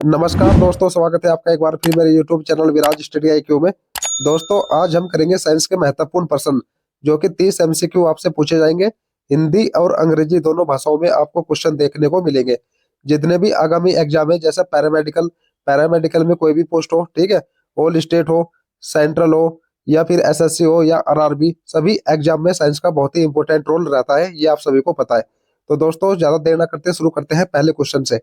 नमस्कार दोस्तों, स्वागत है आपका एक बार फिर मेरे YouTube चैनल विराज स्टडी IQ में। दोस्तों, आज हम करेंगे साइंस के महत्वपूर्ण प्रश्न जो कि 30 MCQ आपसे पूछे जाएंगे। हिंदी और अंग्रेजी दोनों भाषाओं में आपको क्वेश्चन देखने को मिलेंगे। जितने भी आगामी एग्जाम है, जैसे पैरामेडिकल पैरामेडिकल में कोई भी पोस्ट हो, ठीक है, ऑल स्टेट हो, सेंट्रल हो या फिर SSC हो या RRB, सभी एग्जाम में साइंस का बहुत ही इंपॉर्टेंट रोल रहता है, ये आप सभी को पता है। तो दोस्तों, ज्यादा देर ना करते शुरू करते हैं पहले क्वेश्चन से।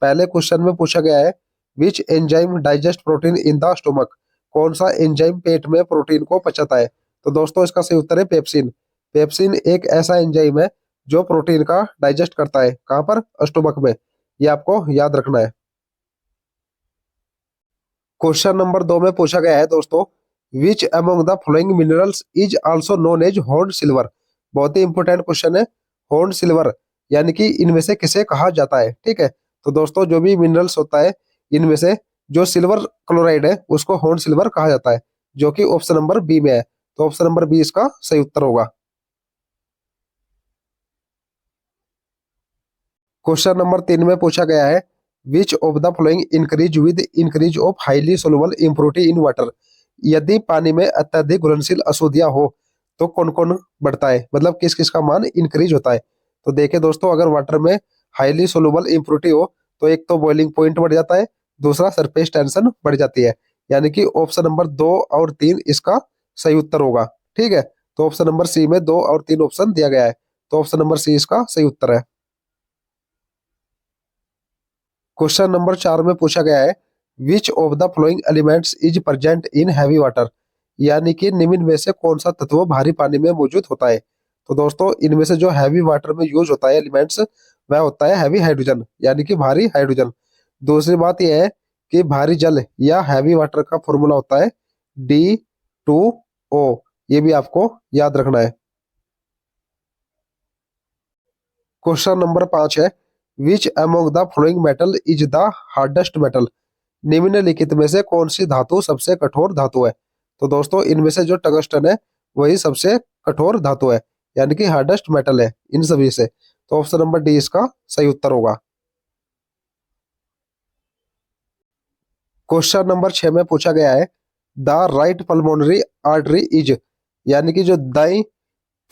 पहले क्वेश्चन में पूछा गया है, which enzyme digest protein in the stomach. कौन सा एंजाइम पेट में प्रोटीन को पचाता है? तो दोस्तों, इसका सही उत्तर है पेप्सिन। पेप्सिन एक ऐसा एंजाइम है जो प्रोटीन का डाइजेस्ट करता है। कहां पर? स्टोमक में। ये आपको याद रखना है। क्वेश्चन नंबर 2 में पूछा गया है दोस्तों, which among the following minerals is also known as horn silver. बहुत ही इंपॉर्टेंट क्वेश्चन है। हॉर्न सिल्वर यानी कि इनमें से किसे कहा जाता है? ठीक है, तो दोस्तों, जो भी मिनरल्स होता है इनमें से जो सिल्वर क्लोराइड है उसको हॉर्न सिल्वर कहा जाता है, जो कि ऑप्शन नंबर बी में है। तो ऑप्शन नंबर बी इसका सही उत्तर होगा। क्वेश्चन नंबर 3 में पूछा गया है, which of the following increase with increase of highly soluble impurity in water. यदि पानी में अत्यधिक घुलनशील अशुद्धियां हो तो कौन कौन बढ़ता है, मतलब किस किस का मान इंक्रीज होता है? तो देखिए दोस्तों, अगर वाटर में हाईली सोलुबल इम्प्योरिटी हो तो एक तो बॉइलिंग पॉइंट बढ़ जाता है, दूसरा सरफेस टेंशन बढ़ जाती है। यानी कि ऑप्शन नंबर 2 और 3 इसका सही उत्तर होगा। ठीक है, तो ऑप्शन नंबर सी में 2 और 3 ऑप्शन दिया गया है, तो ऑप्शन नंबर सी इसका सही उत्तर है। क्वेश्चन नंबर 4 में पूछा गया है, which of the flowing elements is present in heavy water. यानी कि निम्न में से कौन सा तत्व भारी पानी में मौजूद होता है? तो दोस्तों, इनमें से जो हैवी वाटर में यूज होता है एलिमेंट्स, वह होता है हैवी हाइड्रोजन, यानी कि भारी हाइड्रोजन। दूसरी बात यह है कि भारी जल या हैवी वाटर का फॉर्मूला होता है D2O। ये भी आपको याद रखना है। क्वेश्चन नंबर 5 है, विच among the following metal is the hardest metal. निम्नलिखित में से कौन सी धातु सबसे कठोर धातु है? तो दोस्तों, इनमें से जो टंगस्टन है वही सबसे कठोर धातु है, यानी कि हार्डेस्ट मेटल है इन सभी से। तो ऑप्शन नंबर डी इसका सही उत्तर होगा। क्वेश्चन नंबर 6 में पूछा गया है, the right pulmonary artery is. यानी कि जो दाई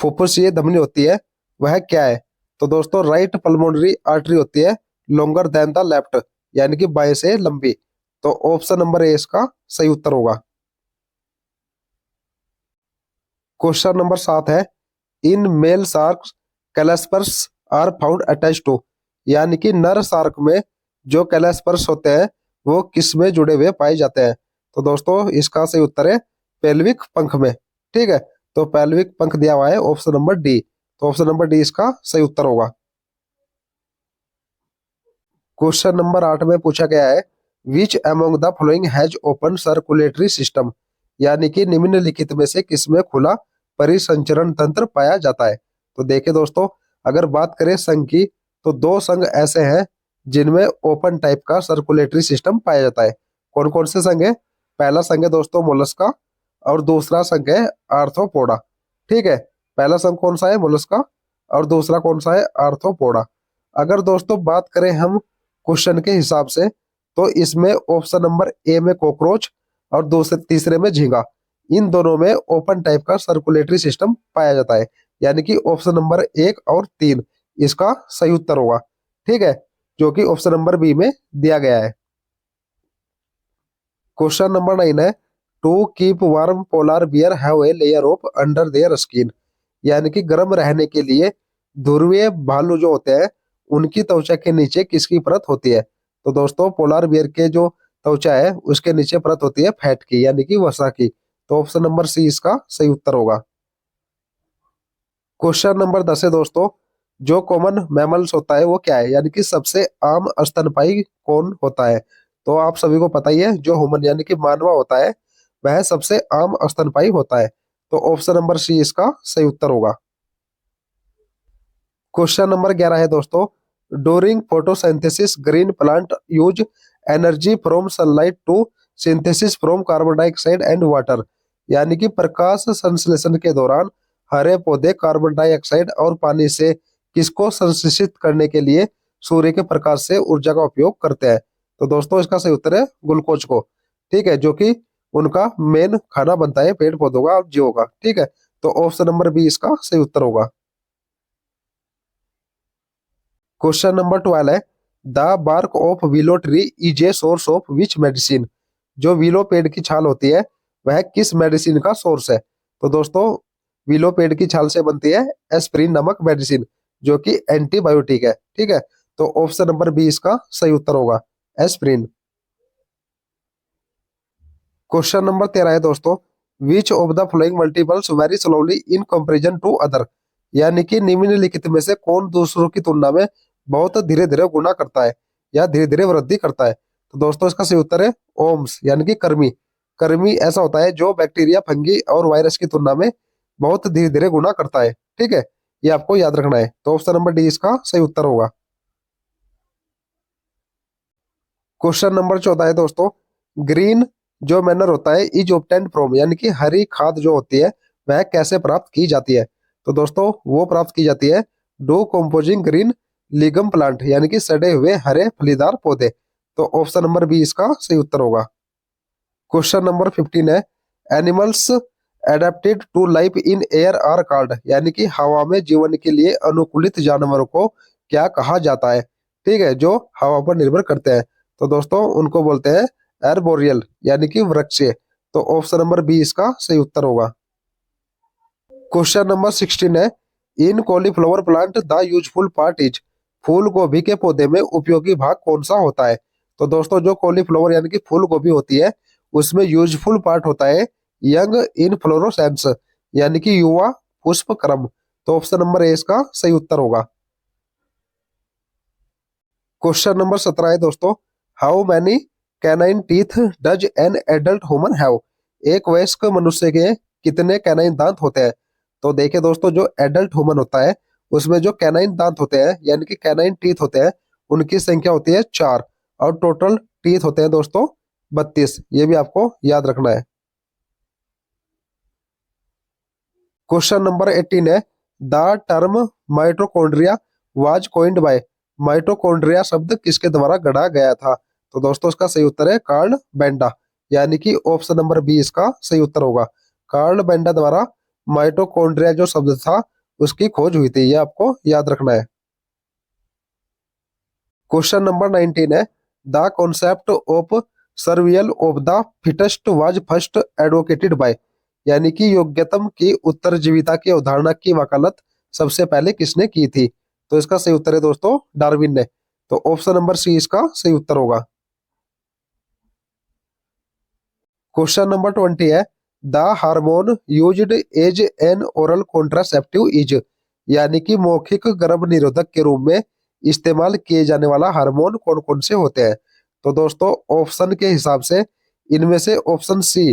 फुफ्फुसीय धमनी होती है वह क्या है? तो दोस्तों, राइट पल्मोनरी आर्टरी होती है लॉन्गर देन द लेफ्ट, यानी कि बाएं से लंबी। तो ऑप्शन नंबर ए इसका सही उत्तर होगा। क्वेश्चन नंबर 7 है, in male sharks claspers are found attach to. यानी कि नर शार्क में जो कैलस्पर्स होते हैं वो किस में जुड़े हुए पाए जाते हैं? तो दोस्तों, इसका सही उत्तर है पेल्विक पंख में। ठीक है, तो पेल्विक पंख दिया हुआ है ऑप्शन नंबर डी, तो ऑप्शन नंबर डी इसका सही उत्तर होगा। क्वेश्चन नंबर 8 में पूछा गया है, विच among the following has open circulatory system. यानी कि निम्नलिखित में से किसमें खुला परिसंचरण तंत्र पाया जाता है? तो देखिए दोस्तों, अगर बात करें संघ की, तो दो संघ ऐसे हैं जिनमें ओपन टाइप का सर्कुलेटरी सिस्टम पाया जाता है। कौन कौन से संघ है? पहला संघ है दोस्तों मोलस्का, और दूसरा संघ है आर्थ्रोपोडा। ठीक है, पहला संघ कौन सा है? मोलस्का, और दूसरा कौन सा है? आर्थ्रोपोडा। अगर दोस्तों बात करें हम क्वेश्चन के हिसाब से, तो इसमें ऑप्शन नंबर ए में कॉकरोच और दूसरे तीसरे में झींगा, इन दोनों में ओपन टाइप का सर्कुलेटरी सिस्टम पाया जाता है। यानी कि ऑप्शन नंबर 1 और 3 इसका सही उत्तर होगा। ठीक है, जो कि ऑप्शन नंबर बी में दिया गया है। क्वेश्चन नंबर 9 है, to keep warm polar bear have a layer of under their skin. यानी कि गर्म रहने के लिए ध्रुवीय भालू जो होते हैं उनकी त्वचा के नीचे किसकी परत होती है? तो दोस्तों, पोलार बियर के जो त्वचा है उसके नीचे परत होती है फैट की, यानी कि वसा की। तो ऑप्शन नंबर सी इसका सही उत्तर होगा। क्वेश्चन नंबर 10 है दोस्तों, जो कॉमन मैमल्स होता है वो क्या है? यानी कि सबसे आम स्तनपायी कौन होता है? तो आप सभी को पता ही है, जो ह्यूमन यानी कि मानव होता है वह सबसे आम स्तनपायी होता है। तो ऑप्शन नंबर सी इसका सही उत्तर होगा। क्वेश्चन नंबर 11 है दोस्तों, during photosynthesis green plant use energy from sunlight to synthesis from carbon dioxide and water. यानी कि प्रकाश संश्लेषण के दौरान हरे पौधे कार्बन डाइऑक्साइड और पानी से किसको संश्लेषित करने के लिए सूर्य के प्रकाश से ऊर्जा का उपयोग करते हैं? तो दोस्तों इसका सही उत्तर है ग्लूकोज को। ठीक है, जो कि उनका मेन खाना बनता है पेड़ पौधों का और जीवों का। ठीक है, तो ऑप्शन नंबर बी इसका सही उत्तर होगा। क्वेश्चन नंबर 12 है, the bark of willow tree is a source of which medicine. जो विलो पेड़ की छाल होती है वह किस मेडिसिन का सोर्स है। तो दोस्तों विलो पेड़ की छाल से बनती है एस्प्रिन नामक मेडिसिन, जो कि एंटीबायोटिक है। ठीक है, तो ऑप्शन नंबर बी इसका सही उत्तर होगा, एस्प्रिन। क्वेश्चन नंबर 13 है दोस्तों, which of the following multiples very slowly in comparison to other. यानी कि निम्नलिखित में से कौन दूसरों की तुलना में बहुत धीरे धीरे गुना करता है या धीरे धीरे वृद्धि करता है। तो दोस्तों इसका सही उत्तर है ओम्स यानी कि कर्मी। कर्मी ऐसा होता है जो बैक्टीरिया, फंगी और वायरस की तुलना में बहुत धीरे धीरे गुना करता है। ठीक है, ये आपको याद रखना है। तो ऑप्शन नंबर डी इसका सही उत्तर होगा। क्वेश्चन नंबर 14 है दोस्तों, ग्रीन जो मैनर होता है इज ऑब्टेन्ड फ्रॉम, यानी कि हरी खाद जो होती है वह कैसे प्राप्त की जाती है। तो दोस्तों वो प्राप्त की जाती है डो कंपोजिंग ग्रीन लिगम प्लांट, यानी कि सड़े हुए हरे फलीदार पौधे। तो ऑप्शन नंबर बी इसका सही उत्तर होगा। क्वेश्चन नंबर 15 है, animals adapted to life in air are called, यानी कि हवा में जीवन के लिए अनुकूलित जानवरों को क्या कहा जाता है। ठीक है, जो हवा पर निर्भर करते हैं। तो दोस्तों उनको बोलते हैं एर्बोरियल, यानी कि वृक्षीय। तो ऑप्शन नंबर बी इसका सही उत्तर होगा। क्वेश्चन नंबर 16 है, in cauliflower plant the useful part is. फूल गोभी के पौधे में उपयोगी भाग कौन सा होता है। तो दोस्तों जो कॉलीफ्लावर यानी कि फूल गोभी होती है उसमें यूजफुल पार्ट होता है यंग इनफ्लोरोसेंस, यानी कि युवा पुष्प क्रम। तो ऑप्शन नंबर ए इसका सही उत्तर होगा। क्वेश्चन नंबर 17 है दोस्तों, how many canine teeth does an adult human have. एक वयस्क मनुष्य के कितने कैनाइन दांत होते हैं। तो देखिए दोस्तों जो एडल्ट ह्यूमन होता है उसमें जो कैनाइन दांत होते हैं यानी कि कैनाइन टीथ होते हैं उनकी संख्या होती है 4, और टोटल टीथ होते हैं दोस्तों 32। ये भी आपको याद रखना है। क्वेश्चन नंबर 18 है, the term mitochondria was coined by. Mitochondria शब्द किसके द्वारा गढ़ा गया था। तो दोस्तों इसका सही उत्तर है कार्ल बेंडा, यानी कि ऑप्शन नंबर बी इसका सही उत्तर होगा। कार्ल बेंडा द्वारा माइटोकॉन्ड्रिया जो शब्द था उसकी खोज हुई थी, ये आपको याद रखना है। क्वेश्चन नंबर 19 है, the concept of survival of the fittest was first advocated by. यानी कि योग्यतम की उत्तरजीविता की अवधारणा की वकालत सबसे पहले किसने की थी। तो इसका सही उत्तर है दोस्तों डार्विन ने। तो ऑप्शन नंबर सी इसका सही उत्तर होगा। क्वेश्चन नंबर 20 है, the hormone used as an oral contraceptive is. यानी कि मौखिक गर्भ निरोधक के रूप में इस्तेमाल किए जाने वाला हार्मोन कौन कौन से होते हैं। तो दोस्तों ऑप्शन के हिसाब से इनमें से ऑप्शन सी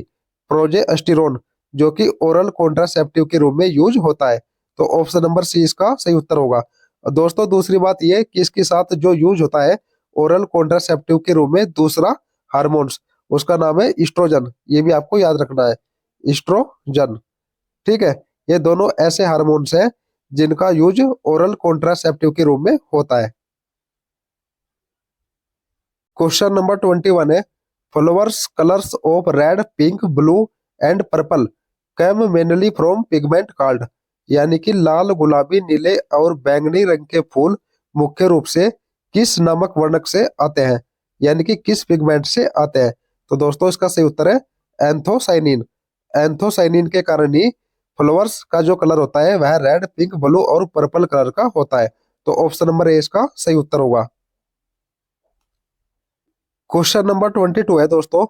प्रोजेस्टेरोन जो कि ओरल कॉन्ट्रासेप्टिव के रूप में यूज होता है। तो ऑप्शन नंबर सी इसका सही उत्तर होगा। और दोस्तों दूसरी बात यह कि इसके साथ जो यूज होता है ओरल कॉन्ट्रासेप्टिव के रूप में दूसरा हार्मोन्स, उसका नाम है इस्ट्रोजन। ये भी आपको याद रखना है, इस्ट्रोजन। ठीक है, ये दोनों ऐसे हार्मोन्स हैं जिनका यूज ओरल कॉन्ट्रासेप्टिव के रूप में होता है। क्वेश्चन नंबर 21 है, flowers colours of red, pink, blue and purple come mainly from pigment called. यानी कि लाल, गुलाबी, नीले और बैंगनी रंग के फूल मुख्य रूप से किस नामक वर्णक से आते हैं, यानी कि किस पिगमेंट से आते हैं। तो दोस्तों इसका सही उत्तर है एंथोसाइनिन। एंथोसाइनिन के कारण ही फ्लावर्स का जो कलर होता है वह रेड, पिंक, ब्लू और पर्पल कलर का होता है। तो ऑप्शन नंबर ए इसका सही उत्तर होगा। क्वेश्चन नंबर 22 है दोस्तों,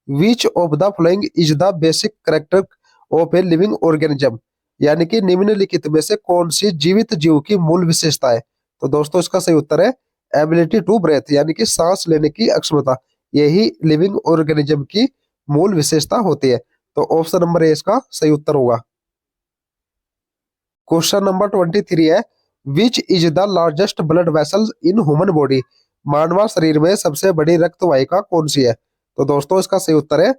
which of the following is the basic character of a living organism. यानी कि निम्नलिखित में से कौन सी जीवित जीव की मूल विशेषता है। तो दोस्तों इसका सही उत्तर है एबिलिटी टू ब्रेथ, यानी कि सांस लेने की अक्षमता। यही लिविंग ऑर्गेनिज्म की मूल विशेषता होती है। तो ऑप्शन नंबर ए इसका सही उत्तर होगा। क्वेश्चन नंबर 23 है, which is the largest blood vessel in human body. मानव शरीर में सबसे बड़ी रक्त वाहिका कौन सी है। तो दोस्तों इसका सही उत्तर है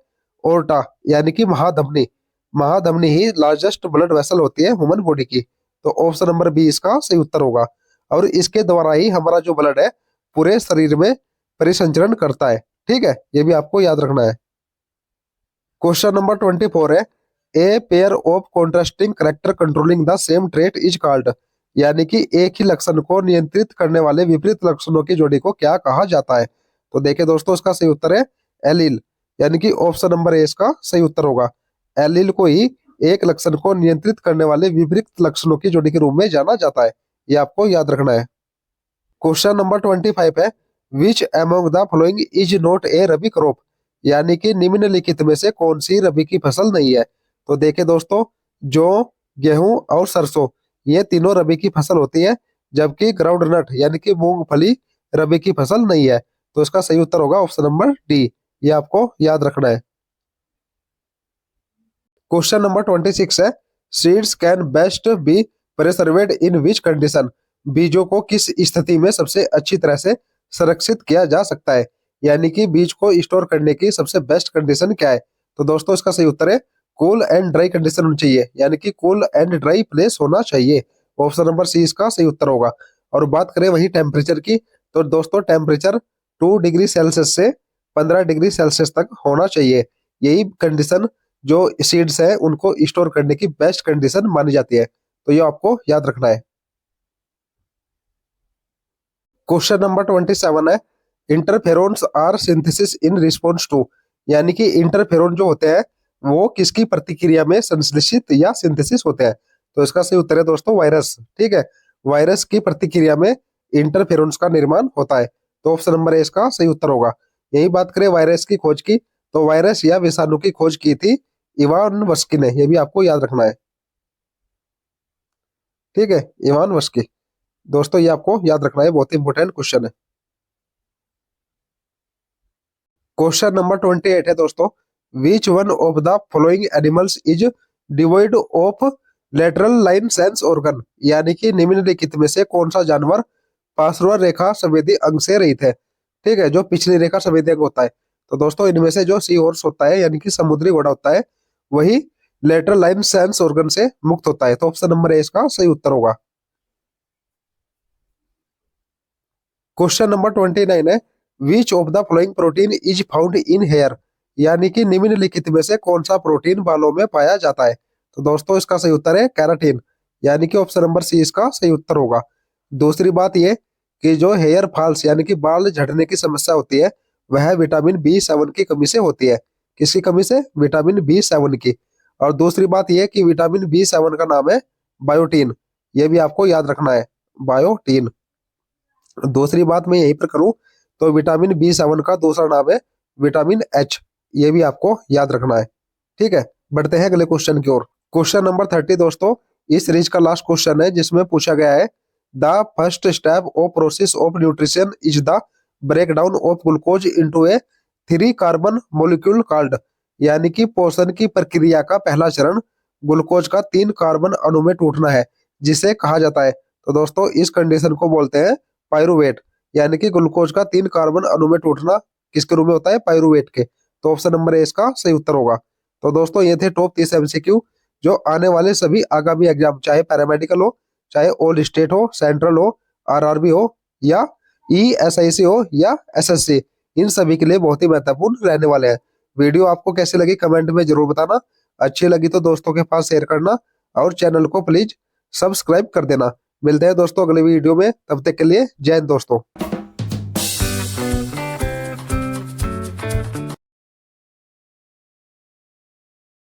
ओर्टा, यानी कि महाधमनी। महाधमनी ही लार्जेस्ट ब्लड वेसल होती है ह्यूमन बॉडी की। तो ऑप्शन नंबर बी इसका सही उत्तर होगा। और इसके द्वारा ही हमारा जो ब्लड है पूरे शरीर में परिसंचरण करता है। ठीक है, ये भी आपको याद रखना है। क्वेश्चन नंबर 24 है, a pair of contrasting character controlling the same trait is called, यानी कि एक ही लक्षण को नियंत्रित करने वाले विपरीत लक्षणों की जोड़ी को क्या कहा जाता है। तो देखिए दोस्तों, इसका सही उत्तर है एलील, यानी कि ऑप्शन नंबर ए इसका सही उत्तर होगा। एलील को ही एक लक्षण को नियंत्रित करने वाले विपरीत लक्षणों की जोड़ी के रूप में जाना जाता है। ये आपको याद रखना है। क्वेश्चन नंबर 25 है, विच among the following is not a rabi crop, यानी कि निम्नलिखित में से कौन सी रबी की फसल नहीं है। तो देखिए दोस्तों, जौ, गेहूं और सरसों ये तीनों रबी की फसल होती है, जबकि ग्राउंडनट यानी कि मूंगफली रबी की फसल नहीं है। तो इसका सही उत्तर होगा ऑप्शन नंबर डी। ये आपको याद रखना है। क्वेश्चन नंबर 26 है, seeds can best be preserved in which condition, बीजों को किस स्थिति में सबसे अच्छी तरह से संरक्षित किया जा सकता है, यानी कि बीज को स्टोर करने की सबसे बेस्ट कंडीशन क्या है। तो दोस्तों, इसका सही उत्तर है कूल एंड ड्राई कंडीशन होनी चाहिए, यानी कि कूल एंड ड्राई प्लेस होना चाहिए। ऑप्शन नंबर सी इसका सही उत्तर होगा। और बात करें वही टेम्परेचर की, तो दोस्तों टेम्परेचर 2 डिग्री सेल्सियस से 15 डिग्री सेल्सियस तक होना चाहिए। यही कंडीशन जो सीड्स है उनको स्टोर करने की बेस्ट कंडीशन मानी जाती है। तो ये आपको याद रखना है। क्वेश्चन नंबर 27 है, interferons are synthesis in response to, यानी कि इंटरफेरोन जो होते हैं वो किसकी प्रतिक्रिया में संश्लेषित या सिंथेसिस होते हैं। तो इसका सही उत्तर है दोस्तों वायरस। ठीक है, वायरस की प्रतिक्रिया में इंटरफेरोन्स का निर्माण होता है। तो ऑप्शन नंबर ए इसका सही उत्तर होगा। यही बात करें वायरस की खोज की, तो वायरस या विषाणु की खोज की थी इवान वस्की ने। ये भी आपको याद रखना है। ठीक है, इवान वस्की। दोस्तों ये आपको याद रखना है, बहुत ही इंपॉर्टेंट क्वेश्चन है। क्वेश्चन नंबर 28 है दोस्तों, which one of the following animals is devoid of lateral line sense organ, यानी कि निम्नलिखित में से कौन सा जानवर पार्श्व रेखा संवेदी अंग से रहित है। ठीक है, जो पिछली रेखा संवेदी अंग होता है। तो दोस्तों इनमें से जो सी हॉर्स होता है, यानी कि समुद्री घोड़ा होता है, वही लेटरल लाइन सेंस ऑर्गन से मुक्त होता है। तो ऑप्शन नंबर ए इसका सही उत्तर होगा। क्वेश्चन नंबर 29 है, which of the following protein is found in hair, यानी कि निम्नलिखित में से कौन सा प्रोटीन बालों में पाया जाता है। तो दोस्तों इसका सही उत्तर है कैराटीन, यानी कि ऑप्शन नंबर सी इसका सही उत्तर होगा। दूसरी बात यह कि जो हेयर फॉल्स यानी कि बाल झड़ने की समस्या होती है, वह विटामिन B7 की कमी से होती है। किसकी कमी से? विटामिन B7 की। और दूसरी बात यह कि विटामिन B7 का नाम है बायोटीन। यह भी आपको याद रखना है, बायोटीन। दूसरी बात मैं यहीं पर करूं तो विटामिन B7 का दूसरा नाम है विटामिन H। ये भी आपको याद रखना है। ठीक है, बढ़ते हैं अगले क्वेश्चन की ओर। क्वेश्चन नंबर 30 दोस्तों इस सीरीज का लास्ट क्वेश्चन है, जिसमें पूछा गया है, the first step of process of nutrition is the break down of glucose into a 3 carbon molecule called, यानी कि पोषण की प्रक्रिया का पहला चरण ग्लूकोज का 3 कार्बन अणु में टूटना है, जिसे कहा जाता है। तो दोस्तों इस कंडीशन को बोलते हैं पायरुवेट, यानी कि ग्लूकोज का 3 कार्बन अणु में टूटना किसके रूप में होता है? पायरुवेट के। तो ऑप्शन नंबर ए इसका सही उत्तर होगा। तो दोस्तों ये थे टॉप 30 MCQ जो आने वाले सभी आगामी एग्जाम, चाहे पैरामेडिकल हो, चाहे ऑल स्टेट हो, सेंट्रल हो, RRB हो, या ESIC हो, या SSC, इन सभी के लिए बहुत ही महत्वपूर्ण रहने वाले हैं। वीडियो आपको कैसी लगी कमेंट में जरूर बताना। अच्छी लगी तो दोस्तों के पास शेयर करना और चैनल को प्लीज सब्सक्राइब कर देना। मिलते हैं दोस्तों अगले वीडियो में, तब तक के लिए जय हिंद दोस्तों।